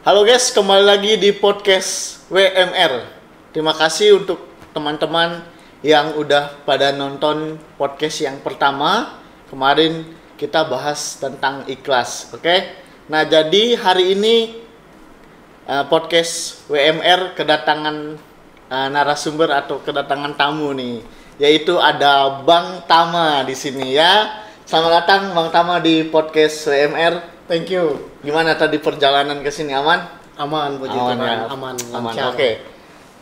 Halo guys, kembali lagi di podcast WMR. Terima kasih untuk teman-teman yang udah pada nonton podcast yang pertama. Kemarin kita bahas tentang ikhlas, oke? Nah, jadi hari ini podcast WMR kedatangan narasumber atau kedatangan tamu nih, yaitu ada Bang Tama di sini ya. Selamat datang Bang Tama di podcast WMR. Thank you. Gimana tadi perjalanan ke sini, aman? Aman, puji Aman, Tuhan. ya? Aman. Oke.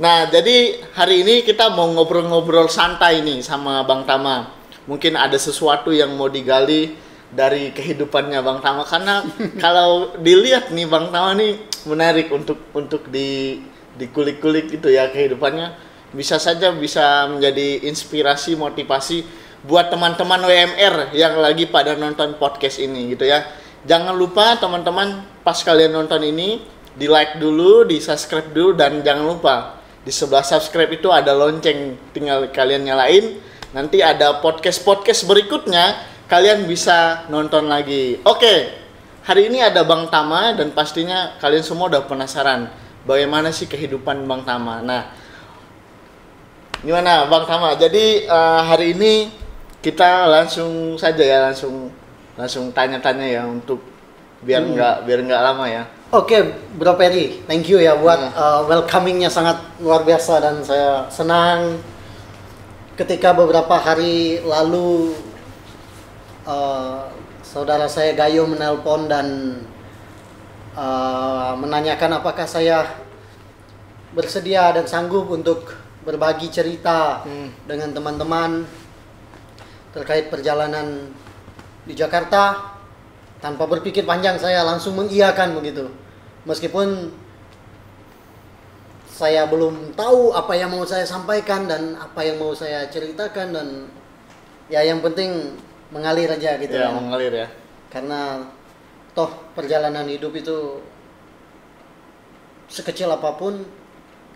Nah, jadi hari ini kita mau ngobrol-ngobrol santai nih sama Bang Tama. Mungkin ada sesuatu yang mau digali dari kehidupannya Bang Tama, karena kalau dilihat nih Bang Tama nih menarik untuk dikulik-kulik gitu ya kehidupannya. Bisa saja bisa menjadi inspirasi, motivasi buat teman-teman WMR yang lagi pada nonton podcast ini gitu ya. Jangan lupa teman-teman, pas kalian nonton ini, di like dulu, di subscribe dulu, dan jangan lupa di sebelah subscribe itu ada lonceng, tinggal kalian nyalain. Nanti ada podcast-podcast berikutnya, kalian bisa nonton lagi. Oke, hari ini ada Bang Tama, dan pastinya kalian semua udah penasaran bagaimana sih kehidupan Bang Tama. Nah, gimana Bang Tama? Jadi hari ini kita langsung saja ya, langsung tanya-tanya ya, untuk biar nggak lama ya. Oke, Bro Peri, thank you ya buat welcomingnya sangat luar biasa, dan saya senang ketika beberapa hari lalu saudara saya Gayo menelpon dan menanyakan apakah saya bersedia dan sanggup untuk berbagi cerita dengan teman-teman terkait perjalanan di Jakarta. Tanpa berpikir panjang saya langsung mengiyakan begitu. Meskipun saya belum tahu apa yang mau saya sampaikan dan apa yang mau saya ceritakan, dan ya yang penting mengalir aja gitu Ya, ya. mengalir ya. Karena toh perjalanan hidup itu sekecil apapun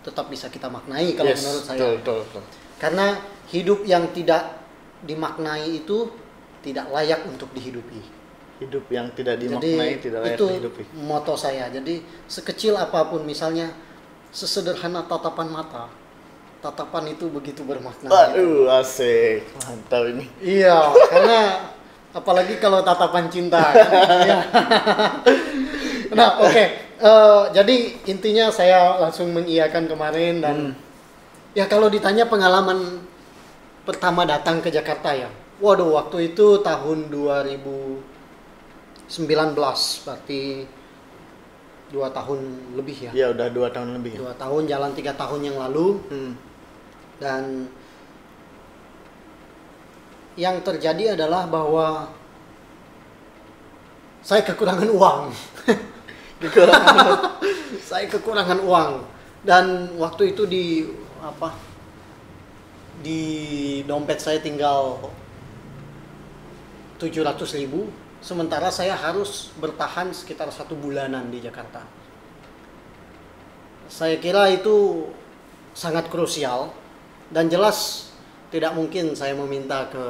tetap bisa kita maknai kalau menurut saya. Betul. Karena hidup yang tidak dimaknai itu tidak layak untuk dihidupi. Hidup yang tidak dimaknai tidak layak dihidupi. Itu moto saya. Jadi sekecil apapun, misalnya sesederhana tatapan mata, tatapan itu begitu bermakna. Waduh, asik, mantap ini. Iya, karena apalagi kalau tatapan cinta kan? Iya. Nah, oke. Jadi intinya saya langsung mengiyakan kemarin, dan ya kalau ditanya pengalaman pertama datang ke Jakarta ya, waduh, waktu itu tahun 2019, berarti 2 tahun lebih ya. Ya udah 2 tahun lebih. 2 tahun, jalan 3 tahun yang lalu. Dan yang terjadi adalah bahwa saya kekurangan uang. Saya kekurangan uang, dan waktu itu di dompet saya tinggal 700.000, sementara saya harus bertahan sekitar 1 bulanan di Jakarta. Saya kira itu sangat krusial, dan jelas tidak mungkin saya meminta ke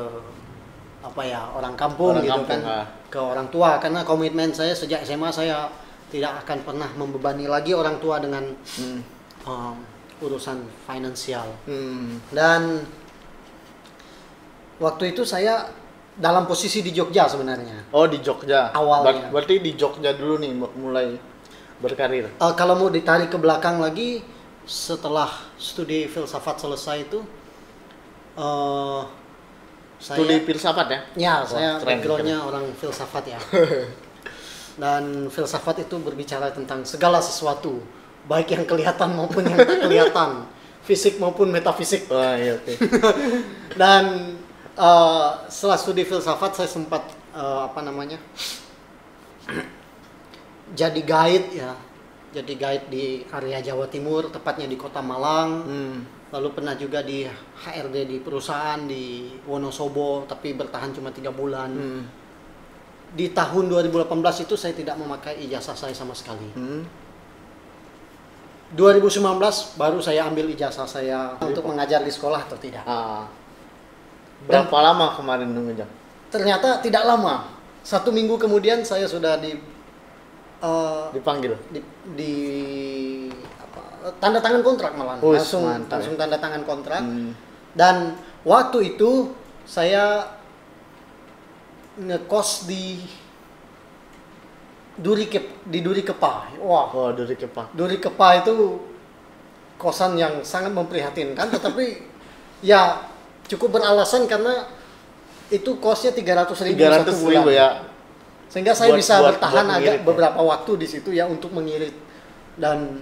orang kampung ke orang tua, karena komitmen saya sejak SMA, saya tidak akan pernah membebani lagi orang tua dengan urusan finansial. Dan waktu itu saya dalam posisi di Jogja sebenarnya. Oh, di Jogja. Awalnya. Berarti di Jogja dulu nih mulai berkarir. Kalau mau ditarik ke belakang lagi, setelah studi filsafat selesai itu, Studi filsafat ya? Ya, saya keren, backgroundnya orang filsafat ya. Dan filsafat itu berbicara tentang segala sesuatu, baik yang kelihatan maupun yang tak kelihatan, fisik maupun metafisik. Wah, iya, oke. Dan setelah studi filsafat saya sempat jadi guide di area Jawa Timur, tepatnya di Kota Malang. Lalu pernah juga di HRD di perusahaan di Wonosobo, tapi bertahan cuma 3 bulan. Di tahun 2018 itu saya tidak memakai ijazah saya sama sekali. 2019 baru saya ambil ijazah saya untuk mengajar di sekolah atau tidak. Berapa lama kemarin mengejar? Ternyata tidak lama. 1 minggu kemudian saya sudah Dipanggil. di apa, tanda tangan kontrak malah. Langsung tanda tangan kontrak. Dan waktu itu saya ngekos di Duri Kepa. Wah. Oh, Duri Kepa. Duri Kepa itu kosan yang sangat memprihatinkan, tetapi ya cukup beralasan karena itu kosnya 300.000 satu bulan. Ya. Sehingga saya bisa bertahan agak beberapa waktu di situ ya untuk mengirit. Dan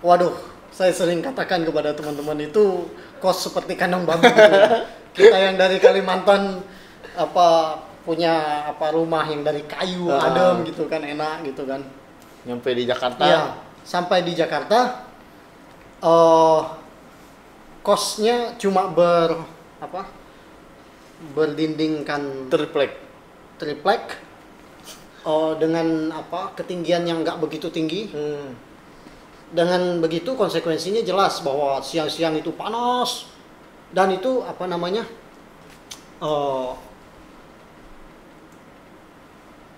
waduh, saya sering katakan kepada teman-teman itu kos seperti kandang babi gitu. Kita yang dari Kalimantan punya rumah yang dari kayu adem gitu kan, enak gitu kan. Nyampe di Jakarta. Iya, sampai di Jakarta kosnya cuma berdindingkan triplek dengan ketinggian yang nggak begitu tinggi. Dengan begitu konsekuensinya jelas bahwa siang-siang itu panas dan itu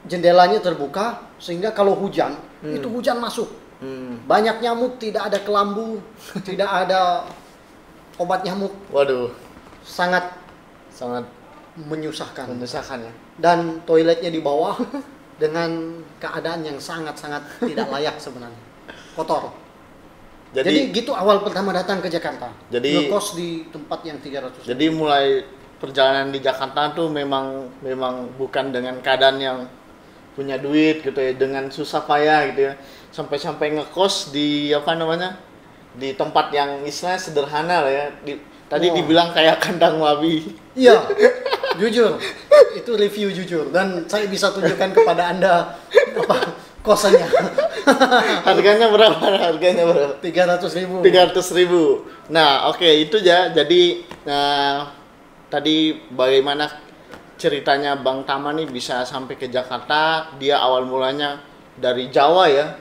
jendelanya terbuka sehingga kalau hujan itu hujan masuk. Banyak nyamuk, tidak ada kelambu, tidak ada obat nyamuk. Waduh, sangat menyusahkan ya. Dan toiletnya di bawah dengan keadaan yang sangat-sangat tidak layak sebenarnya, kotor. Jadi gitu awal pertama datang ke Jakarta. Jadi ngekos di tempat yang 300. Jadi mulai perjalanan di Jakarta tuh memang bukan dengan keadaan yang punya duit gitu ya, dengan susah payah gitu ya. Sampai ngekos di di tempat yang istilahnya sederhana lah ya. Tadi dibilang kayak kandang babi. Iya. Jujur. Itu review jujur dan saya bisa tunjukkan kepada Anda kosannya. Harganya berapa? 300.000. Nah, oke, itu ya. Jadi tadi bagaimana ceritanya Bang Tama nih bisa sampai ke Jakarta. Dia awal mulanya dari Jawa ya,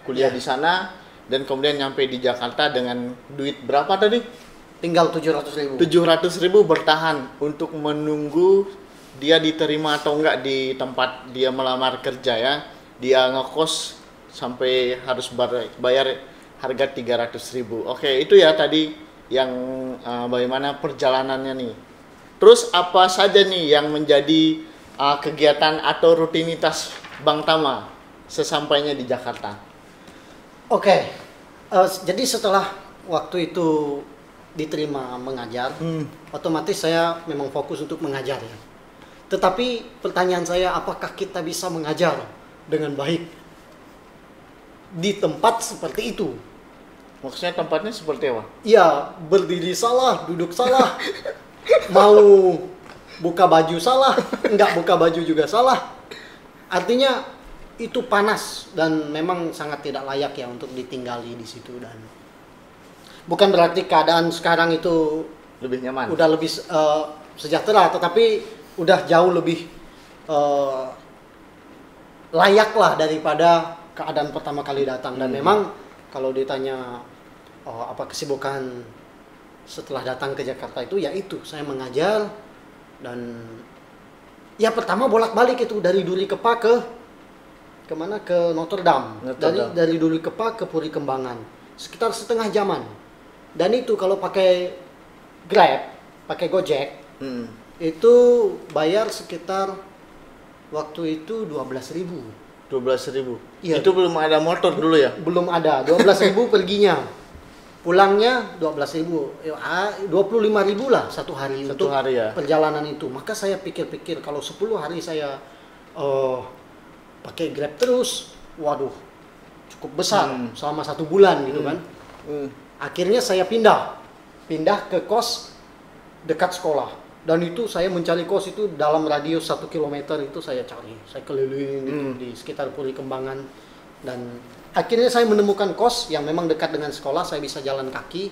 kuliah di sana dan kemudian nyampe di Jakarta dengan duit berapa tadi? Tinggal 700.000. 700.000 bertahan untuk menunggu dia diterima atau enggak di tempat dia melamar kerja ya. Dia ngekos sampai harus bayar harga 300.000. Oke, itu ya tadi yang bagaimana perjalanannya nih. Terus apa saja nih yang menjadi kegiatan atau rutinitas Bang Tama sesampainya di Jakarta? Oke, jadi setelah waktu itu diterima mengajar, otomatis saya memang fokus untuk mengajar ya. Tetapi pertanyaan saya, apakah kita bisa mengajar dengan baik di tempat seperti itu? Maksudnya tempatnya seperti apa? Iya, berdiri salah, duduk salah, mau buka baju salah, enggak buka baju juga salah. Artinya itu panas dan memang sangat tidak layak ya untuk ditinggali di situ. Dan bukan berarti keadaan sekarang itu lebih nyaman, udah lebih sejahtera, tetapi udah jauh lebih layak lah daripada keadaan pertama kali datang. Dan memang kalau ditanya apa kesibukan setelah datang ke Jakarta itu, ya itu saya mengajar. Dan ya pertama bolak-balik itu dari Duri Kepa ke mana, ke Notre Dame. Dari Duri Kepa ke Puri Kembangan sekitar setengah jaman. Dan itu kalau pakai Grab, pakai Gojek, itu bayar sekitar waktu itu 12.000. 12.000. Iya. Itu belum ada motor dulu ya? Belum ada. 12.000 perginya. Pulangnya 12.000. 25.000 lah satu hari untuk ya? Perjalanan itu. Maka saya pikir-pikir kalau 10 hari saya pakai Grab terus, waduh, cukup besar selama 1 bulan gitu kan. Akhirnya saya pindah ke kos dekat sekolah. Dan itu saya mencari kos itu dalam radius 1 km itu saya cari. Saya keliling gitu di sekitar Puri Kembangan. Dan akhirnya saya menemukan kos yang memang dekat dengan sekolah, saya bisa jalan kaki.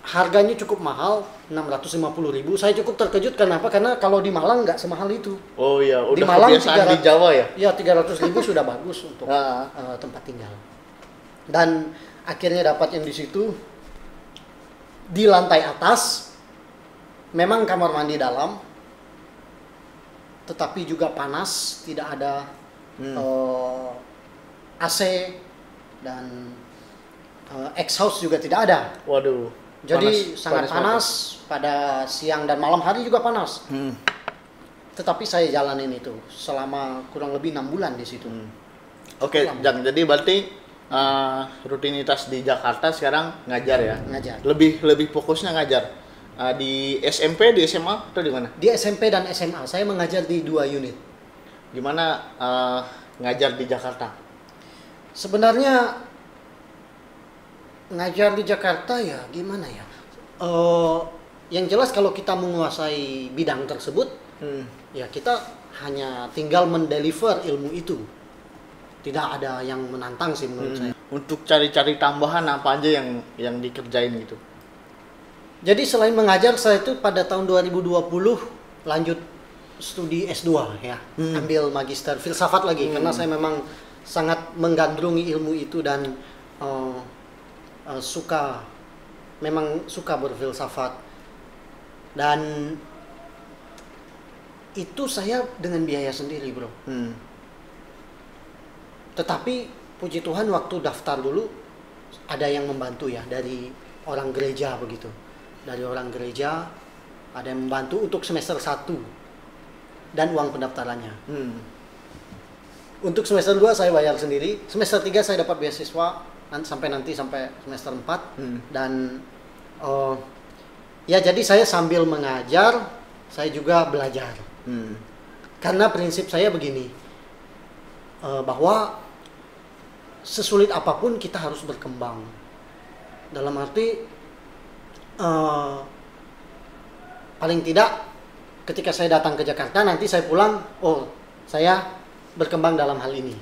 Harganya cukup mahal, 650.000. Saya cukup terkejut, kenapa? Karena kalau di Malang nggak semahal itu. Oh iya, udah di Malang di Jawa ya? Iya, 300.000 sudah bagus untuk tempat tinggal. Dan akhirnya dapat yang di situ. Di lantai atas memang kamar mandi dalam, tetapi juga panas, tidak ada AC dan exhaust juga tidak ada. Waduh. Jadi sangat panas pada siang dan malam hari juga panas. Tetapi saya jalanin itu selama kurang lebih 6 bulan di situ. Oke, Jang. Jadi berarti rutinitas di Jakarta sekarang ngajar ya? Ngajar. Lebih fokusnya ngajar. Di SMP, di SMA atau di mana? Di SMP dan SMA. Saya mengajar di 2 unit. Gimana ngajar di Jakarta? Sebenarnya ngajar di Jakarta ya gimana ya? Yang jelas kalau kita menguasai bidang tersebut, ya kita hanya tinggal mendeliver ilmu itu. Tidak ada yang menantang sih menurut saya. Untuk cari-cari tambahan apa aja yang dikerjain gitu? Jadi selain mengajar, saya itu pada tahun 2020 lanjut studi S2 ya. Ambil magister filsafat lagi karena saya memang sangat menggandrungi ilmu itu dan memang suka berfilsafat. Dan itu saya dengan biaya sendiri, bro. Tetapi puji Tuhan waktu daftar dulu ada yang membantu ya dari orang gereja begitu. Dari orang gereja ada yang membantu untuk semester 1 dan uang pendaftarannya. Untuk semester 2 saya bayar sendiri, semester 3 saya dapat beasiswa sampai semester 4 dan ya jadi saya sambil mengajar saya juga belajar. Karena prinsip saya begini, bahwa sesulit apapun kita harus berkembang. Dalam arti paling tidak ketika saya datang ke Jakarta nanti saya pulang, saya berkembang dalam hal ini.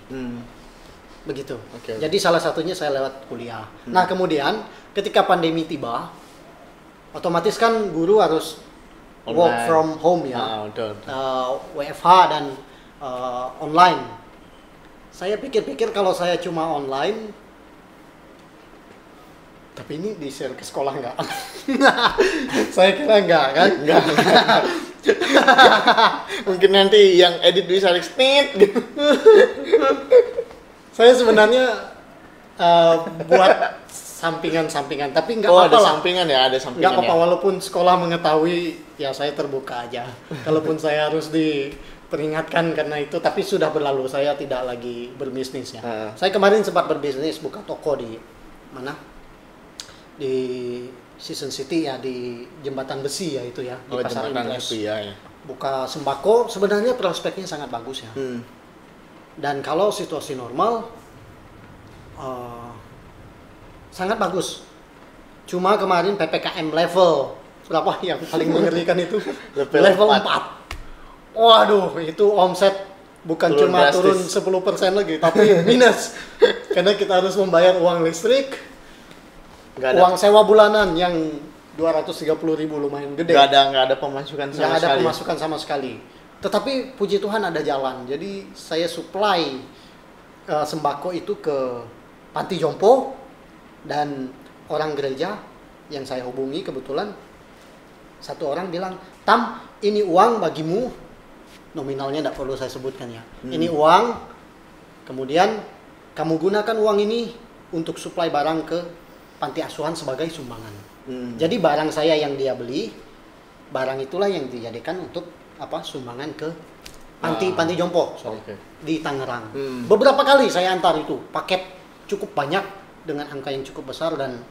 Begitu. Okay. Jadi salah satunya saya lewat kuliah. Nah kemudian ketika pandemi tiba, otomatis kan guru harus work from home ya, WFH dan online. Saya pikir-pikir kalau saya cuma online, tapi ini di share ke sekolah nggak? Saya kira nggak kan? Nggak. Mungkin nanti yang edit bisa snip gitu. Saya sebenarnya buat sampingan-sampingan, tapi nggak Ada apa-apa lah. sampingan ya, ada sampingan. Nggak apa-apa, ya. walaupun sekolah mengetahui, ya saya terbuka aja. Kalaupun saya harus diperingatkan karena itu, tapi sudah berlalu. Saya tidak lagi berbisnis ya. Saya kemarin sempat berbisnis, buka toko di mana? Di Season City ya, di Jembatan Besi ya itu ya, di Pasar Impres. Ya. Buka sembako, sebenarnya prospeknya sangat bagus ya. Dan kalau situasi normal, sangat bagus. Cuma kemarin PPKM level berapa yang paling mengerikan itu? Level 4. Waduh, itu omset bukan cuma turun 10% lagi, tapi minus. Karena kita harus membayar uang listrik, uang sewa bulanan yang 230.000 lumayan gede. Nggak ada pemasukan sama sekali. Nggak ada pemasukan sama sekali. Tetapi puji Tuhan ada jalan. Jadi saya supply sembako itu ke panti jompo dan orang gereja yang saya hubungi kebetulan. Satu orang bilang, "Tam, ini uang bagimu." Nominalnya tidak perlu saya sebutkan ya. Ini uang, kemudian kamu gunakan uang ini untuk supply barang ke panti asuhan sebagai sumbangan. Jadi barang saya yang dia beli, barang itulah yang dijadikan untuk sumbangan ke panti jompo di Tangerang. Beberapa kali saya antar itu paket cukup banyak dengan angka yang cukup besar dan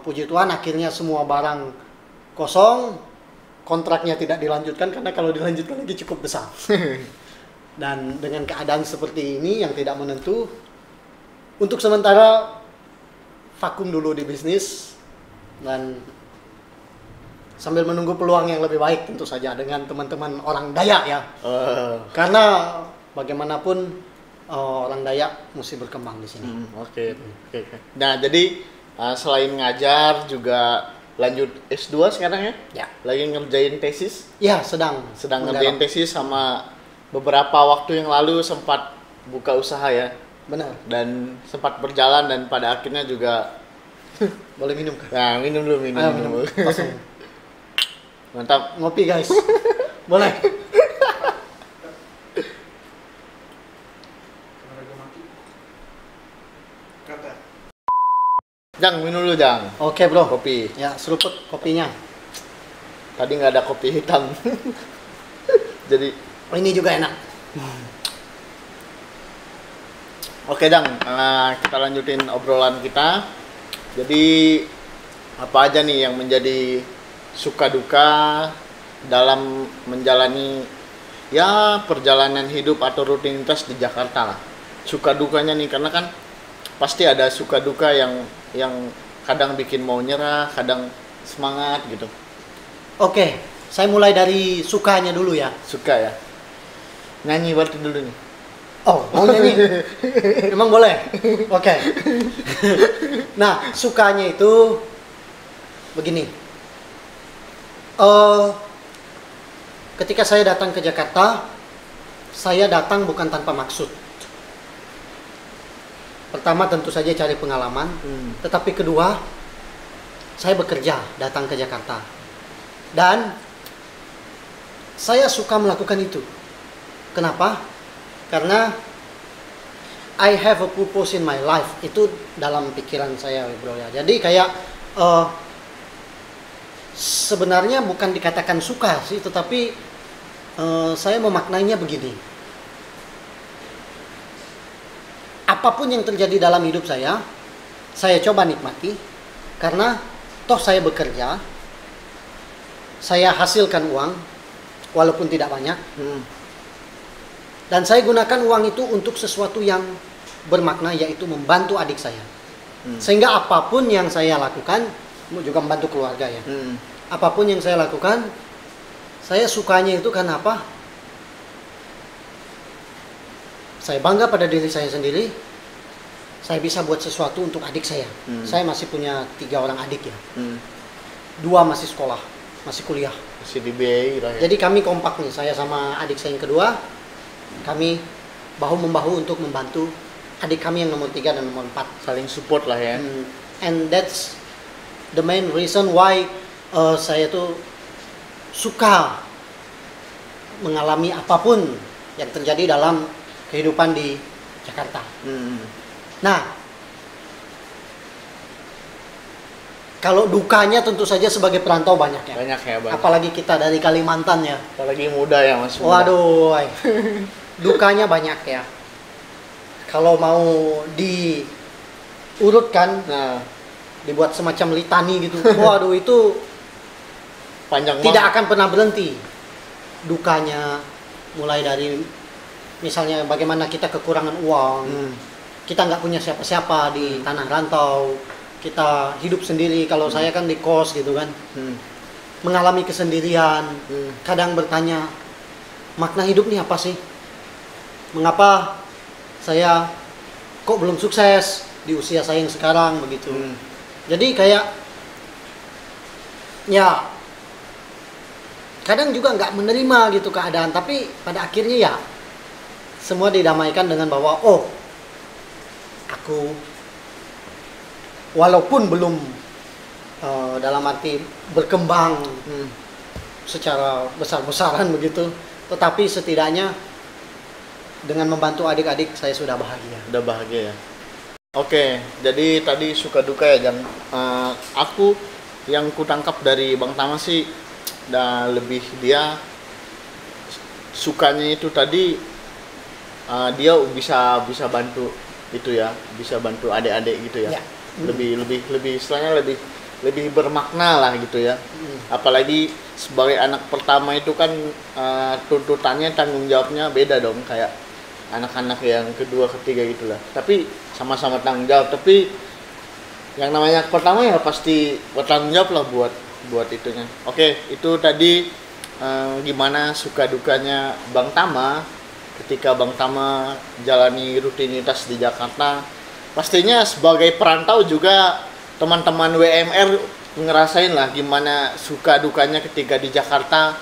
puji Tuhan akhirnya semua barang kosong, kontraknya tidak dilanjutkan karena kalau dilanjutkan lagi cukup besar. Dan dengan keadaan seperti ini yang tidak menentu, untuk sementara vakum dulu di bisnis dan sambil menunggu peluang yang lebih baik tentu saja dengan teman-teman orang Dayak ya. Karena bagaimanapun orang Dayak mesti berkembang di sini. Oke. Nah, jadi selain ngajar juga lanjut S2 sekarang ya? Ya. Lagi ngerjain tesis? Ya, sedang ngerjain tesis sama beberapa waktu yang lalu sempat buka usaha ya. Benar. Dan sempat berjalan dan pada akhirnya juga boleh minum kan? Nah, minum dulu. Ayo, minum. Mantap. Ngopi guys. Boleh. Jang, minum dulu Jang. Oke bro. Kopi. Ya, seruput kopinya. Tadi nggak ada kopi hitam. Jadi Oh, ini juga enak. oke Jang, kita lanjutin obrolan kita. Jadi apa aja nih yang menjadi suka duka dalam menjalani ya perjalanan hidup atau rutinitas di Jakarta lah. Suka dukanya nih, karena kan pasti ada suka duka yang kadang bikin mau nyerah, kadang semangat gitu. Oke, saya mulai dari sukanya dulu ya. Suka ya. Nyanyi berarti dulu nih. Oh, mau nyanyi? Emang boleh? Oke. Nah, sukanya itu begini. Ketika saya datang ke Jakarta, saya datang bukan tanpa maksud. Pertama tentu saja cari pengalaman, tetapi kedua, saya bekerja datang ke Jakarta. Dan saya suka melakukan itu. Kenapa? Karena I have a purpose in my life. Itu dalam pikiran saya, bro ya. Jadi kayak sebenarnya bukan dikatakan suka sih, tetapi saya memaknainya begini. Apapun yang terjadi dalam hidup saya coba nikmati. Karena toh saya bekerja, saya hasilkan uang, walaupun tidak banyak. Dan saya gunakan uang itu untuk sesuatu yang bermakna, yaitu membantu adik saya. Sehingga apapun yang saya lakukan, juga membantu keluarga ya. Apapun yang saya lakukan, saya sukanya itu karena apa? Saya bangga pada diri saya sendiri. Saya bisa buat sesuatu untuk adik saya. Saya masih punya 3 orang adik ya. 2 masih sekolah, masih kuliah. Masih dibiayai lah ya. Jadi kami kompak nih, saya sama adik saya yang kedua. Kami bahu-membahu untuk membantu adik kami yang nomor 3 dan nomor 4. Saling support lah ya. And that's the main reason why saya tuh suka mengalami apapun yang terjadi dalam kehidupan di Jakarta. Nah, kalau dukanya tentu saja sebagai perantau banyak ya. Banyak ya, banyak. Apalagi kita dari Kalimantan ya. Apalagi muda ya, Mas. Waduh, dukanya banyak ya. Kalau mau diurutkan, dibuat semacam litani gitu. Waduh, itu panjang tidak banget. akan pernah berhenti. Dukanya mulai dari misalnya bagaimana kita kekurangan uang, kita nggak punya siapa-siapa di tanah rantau, kita hidup sendiri. Kalau saya kan di kos gitu kan, mengalami kesendirian. Kadang bertanya, makna hidup nih apa sih? Mengapa saya kok belum sukses di usia saya yang sekarang begitu? Jadi kayak ya kadang juga nggak menerima gitu keadaan, tapi pada akhirnya ya semua didamaikan dengan bahwa oh, aku walaupun belum dalam arti berkembang secara besar-besaran begitu, tetapi setidaknya dengan membantu adik-adik saya sudah bahagia. Udah bahagia ya. Oke, jadi tadi suka duka ya, Jang. Aku yang kutangkap dari Bang Tama sih, lebih dia sukanya itu tadi dia bisa bantu itu ya, bisa bantu adik-adik gitu ya. Lebih istilahnya lebih bermakna lah gitu ya. Apalagi sebagai anak pertama itu kan tuntutannya, tanggung jawabnya beda dong kayak anak-anak yang kedua, ketiga gitulah. Tapi sama-sama tanggung jawab, tapi yang namanya pertama ya pasti bertanggung jawab lah buat itunya. Oke, itu tadi gimana suka dukanya Bang Tama ketika Bang Tama jalani rutinitas di Jakarta. Pastinya sebagai perantau juga teman-teman WMR ngerasain lah gimana suka dukanya ketika di Jakarta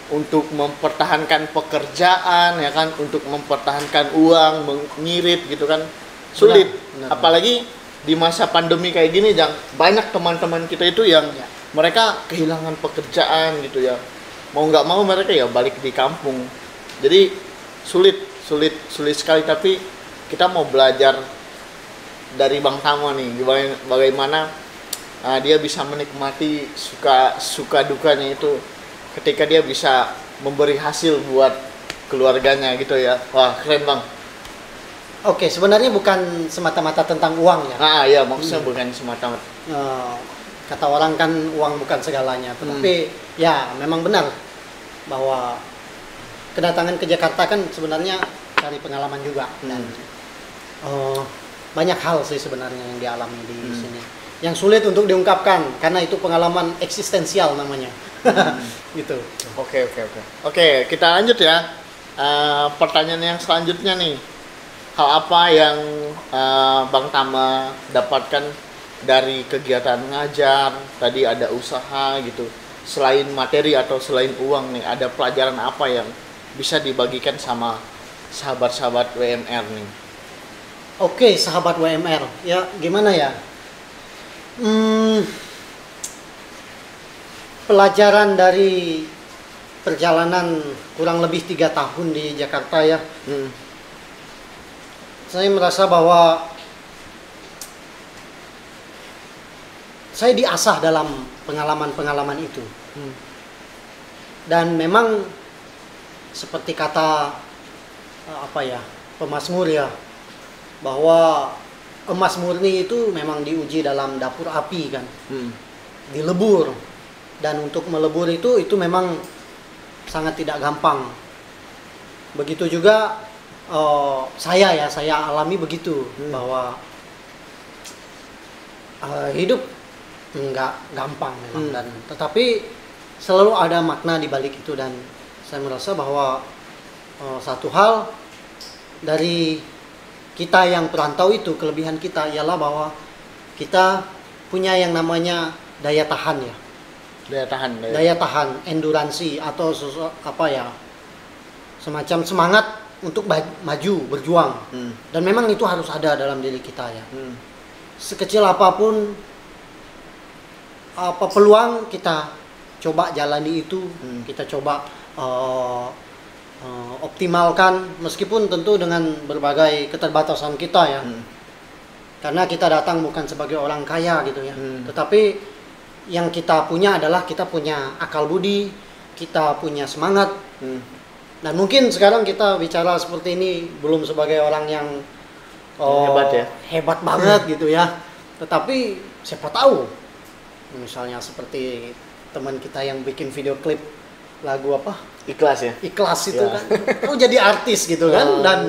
untuk mempertahankan pekerjaan ya kan, untuk mempertahankan uang, mengirit gitu kan, sulit. Benar. Apalagi di masa pandemi kayak gini, banyak teman-teman kita itu yang mereka kehilangan pekerjaan gitu ya, mau nggak mau mereka ya balik di kampung. Jadi sulit sekali, tapi kita mau belajar dari Bang Tama nih, bagaimana dia bisa menikmati suka dukanya itu ketika dia bisa memberi hasil buat keluarganya gitu ya. Wah, keren Bang. Oke, sebenarnya bukan semata-mata tentang uang ya. Iya, maksudnya bukan semata-mata. Kata orang kan uang bukan segalanya, tetapi ya memang benar bahwa kedatangan ke Jakarta kan sebenarnya cari pengalaman juga dan banyak hal sih sebenarnya yang dialami di sini. Yang sulit untuk diungkapkan karena itu pengalaman eksistensial namanya. Gitu. Oke, kita lanjut ya. Pertanyaan yang selanjutnya nih. Hal apa yang Bang Tama dapatkan dari kegiatan ngajar? Tadi ada usaha gitu. Selain materi atau selain uang nih, ada pelajaran apa yang bisa dibagikan sama sahabat-sahabat WMR nih? Oke, sahabat WMR. Ya, gimana ya? Pelajaran dari perjalanan kurang lebih 3 tahun di Jakarta ya. Saya merasa bahwa saya diasah dalam pengalaman-pengalaman itu. Dan memang seperti kata pemazmur ya, bahwa emas murni itu memang diuji dalam dapur api kan, dilebur, dan untuk melebur itu memang sangat tidak gampang. Begitu juga saya alami begitu, bahwa hidup nggak gampang memang, dan tetapi selalu ada makna di balik itu. Dan saya merasa bahwa satu hal dari kita yang perantau itu, kelebihan kita ialah bahwa kita punya yang namanya daya tahan ya. Daya tahan, enduransi atau semacam semangat untuk maju, berjuang. Dan memang itu harus ada dalam diri kita ya. Sekecil apapun peluang, kita coba jalani itu, kita coba optimalkan, meskipun tentu dengan berbagai keterbatasan kita ya. Karena kita datang bukan sebagai orang kaya gitu ya, tetapi yang kita punya adalah kita punya akal budi, kita punya semangat. Dan mungkin sekarang kita bicara seperti ini belum sebagai orang yang hebat banget gitu ya, tetapi siapa tahu misalnya seperti teman kita yang bikin video klip lagu Ikhlas ya? Ikhlas itu kan, jadi artis gitu kan. Dan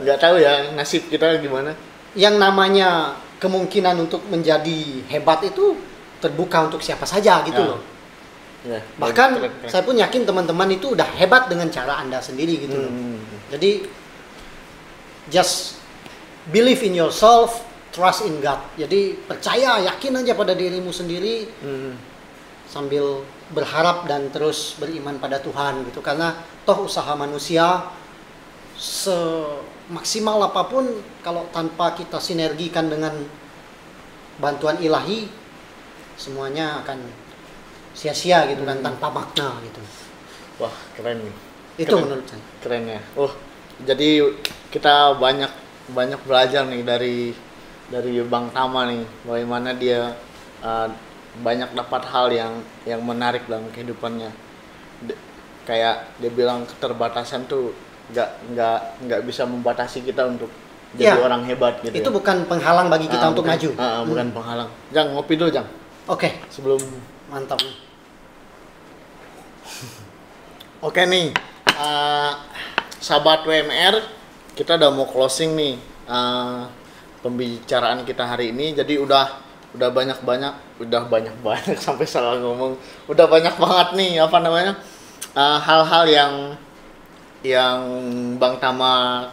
nggak tahu ya nasib kita gimana. Yang namanya kemungkinan untuk menjadi hebat itu terbuka untuk siapa saja gitu loh. Bahkan keren. Saya pun yakin teman-teman itu udah hebat dengan cara Anda sendiri gitu loh. Jadi just believe in yourself, trust in God. Jadi percaya, yakin aja pada dirimu sendiri, sambil berharap dan terus beriman pada Tuhan gitu. Karena toh usaha manusia semaksimal apapun, kalau tanpa kita sinergikan dengan bantuan ilahi, semuanya akan sia-sia gitu kan, tanpa makna gitu. Wah, keren nih. Itu keren. Menurut saya. Keren ya. Jadi kita banyak belajar nih dari Bang Tama nih, bagaimana dia banyak dapat hal yang menarik dalam kehidupannya. Kayak dia bilang keterbatasan tuh nggak bisa membatasi kita untuk jadi orang hebat gitu. Itu bukan penghalang bagi kita untuk maju. Bukan penghalang. Jang, ngopi dulu Jang. Oke. Sebelum mantap. Oke nih, sahabat WMR, kita udah mau closing nih pembicaraan kita hari ini. Jadi udah banyak sampai salah ngomong. Udah banyak banget nih hal-hal yang Bang Tama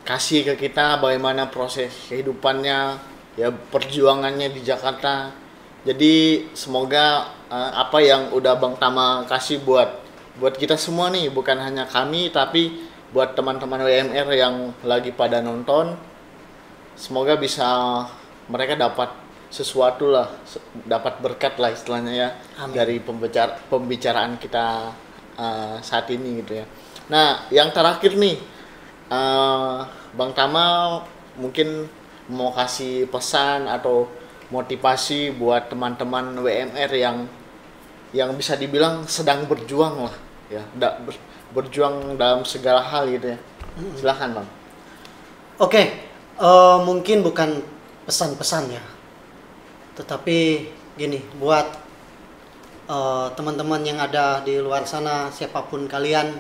kasih ke kita, bagaimana proses kehidupannya, ya perjuangannya di Jakarta. Jadi semoga apa yang udah Bang Tama kasih buat kita semua nih, bukan hanya kami tapi buat teman-teman WMR yang lagi pada nonton, semoga bisa mereka dapat sesuatu lah, dapat berkat lah istilahnya ya. Amin. Dari pembicaraan kita saat ini gitu ya. Nah, yang terakhir nih, Bang Tama mungkin mau kasih pesan atau motivasi buat teman-teman WMR yang bisa dibilang sedang berjuang lah ya, berjuang dalam segala hal gitu ya. Silahkan Bang. Oke, mungkin bukan pesan-pesan ya, tetapi gini, buat teman-teman yang ada di luar sana, siapapun kalian,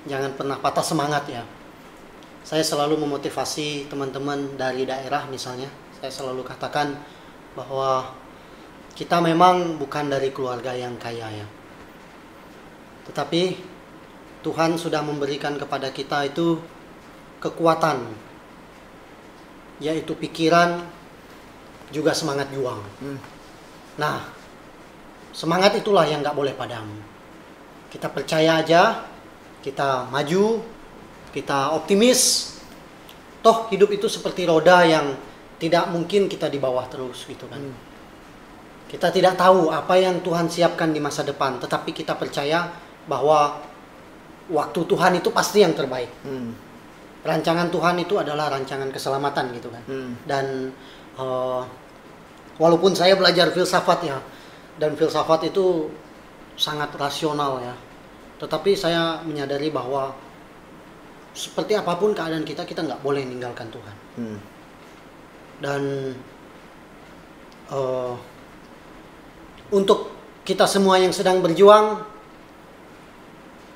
jangan pernah patah semangat ya. Saya selalu memotivasi teman-teman dari daerah misalnya, saya selalu katakan bahwa kita memang bukan dari keluarga yang kaya ya, tetapi Tuhan sudah memberikan kepada kita itu kekuatan, yaitu pikiran juga semangat juang. Nah, semangat itulah yang nggak boleh padam. Kita percaya aja, kita maju, kita optimis. Toh hidup itu seperti roda yang tidak mungkin kita di bawah terus gitu kan. Kita tidak tahu apa yang Tuhan siapkan di masa depan, tetapi kita percaya bahwa waktu Tuhan itu pasti yang terbaik. Rancangan Tuhan itu adalah rancangan keselamatan gitu kan. Dan walaupun saya belajar filsafat ya, dan filsafat itu sangat rasional ya, tetapi saya menyadari bahwa seperti apapun keadaan kita nggak boleh meninggalkan Tuhan. Dan untuk kita semua yang sedang berjuang,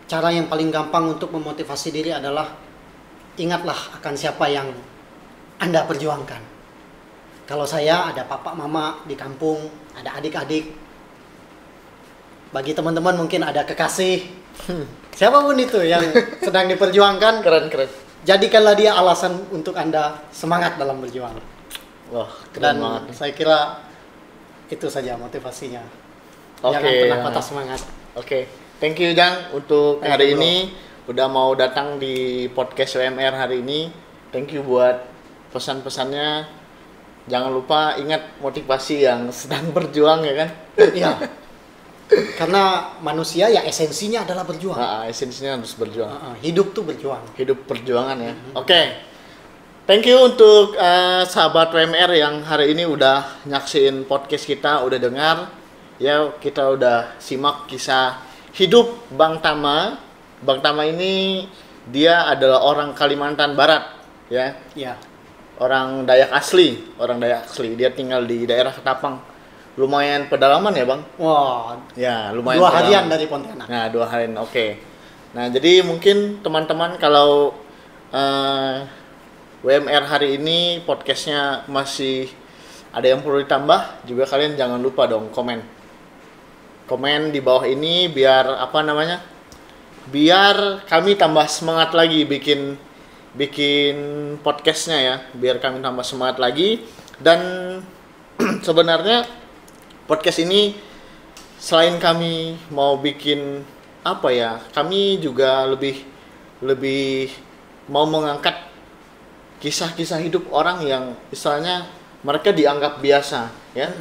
cara yang paling gampang untuk memotivasi diri adalah ingatlah akan siapa yang Anda perjuangkan. Kalau saya ada papa mama di kampung, ada adik-adik. Bagi teman-teman mungkin ada kekasih. Siapapun itu yang sedang diperjuangkan, Keren. jadikanlah dia alasan untuk Anda semangat dalam berjuang. Wah, keren Dan banget. saya kira itu saja motivasinya. Oke, Jangan pernah ya. patah semangat. Oke, thank you Jang untuk Thank hari you, bro. ini udah mau datang di podcast WMR hari ini. Thank you buat pesan-pesannya. Jangan lupa ingat motivasi yang sedang berjuang ya kan. Iya. Karena manusia ya esensinya adalah berjuang. Esensinya harus berjuang. Hidup tuh berjuang. Hidup perjuangan ya. Oke. Thank you untuk sahabat WMR yang hari ini udah nyaksiin podcast kita, udah dengar. Ya, kita udah simak kisah hidup Bang Tama. Bang Tama ini dia adalah orang Kalimantan Barat, ya. Iya. Orang Dayak asli. Dia tinggal di daerah Ketapang. Lumayan pedalaman ya, Bang? Wah, Ya, lumayan 2 harian pedalaman. dari Pontianak. Nah, 2 harian, oke. Nah, jadi mungkin teman-teman kalau WMR hari ini podcastnya masih ada yang perlu ditambah, juga kalian jangan lupa dong komen di bawah ini biar biar kami tambah semangat lagi bikin podcastnya ya, biar kami tambah semangat lagi. Dan sebenarnya podcast ini selain kami mau bikin kami juga lebih mau mengangkat kisah-kisah hidup orang yang misalnya mereka dianggap biasa ya,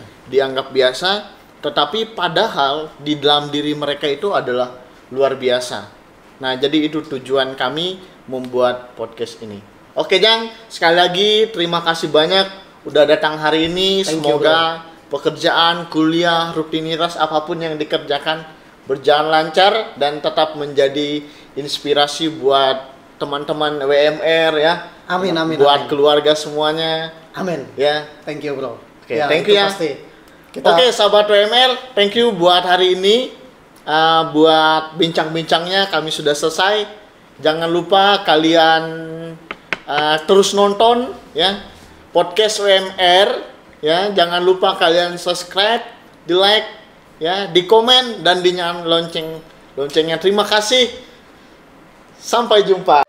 tetapi padahal di dalam diri mereka itu adalah luar biasa. Nah, jadi itu tujuan kami membuat podcast ini. Oke, Jang, sekali lagi terima kasih banyak udah datang hari ini. Thank you, Semoga pekerjaan, kuliah, rutinitas apapun yang dikerjakan berjalan lancar dan tetap menjadi inspirasi buat teman-teman WMR ya. Amin. Buat keluarga semuanya. Amin. Ya. Thank you, bro. Oke, thank you ya. Pasti. Oke, sahabat WMR, thank you buat hari ini. Buat bincang-bincangnya kami sudah selesai. Jangan lupa kalian terus nonton ya podcast WMR ya. Jangan lupa kalian subscribe, di like ya, di komen dan di nyalakan loncengnya. Terima kasih. Sampai jumpa.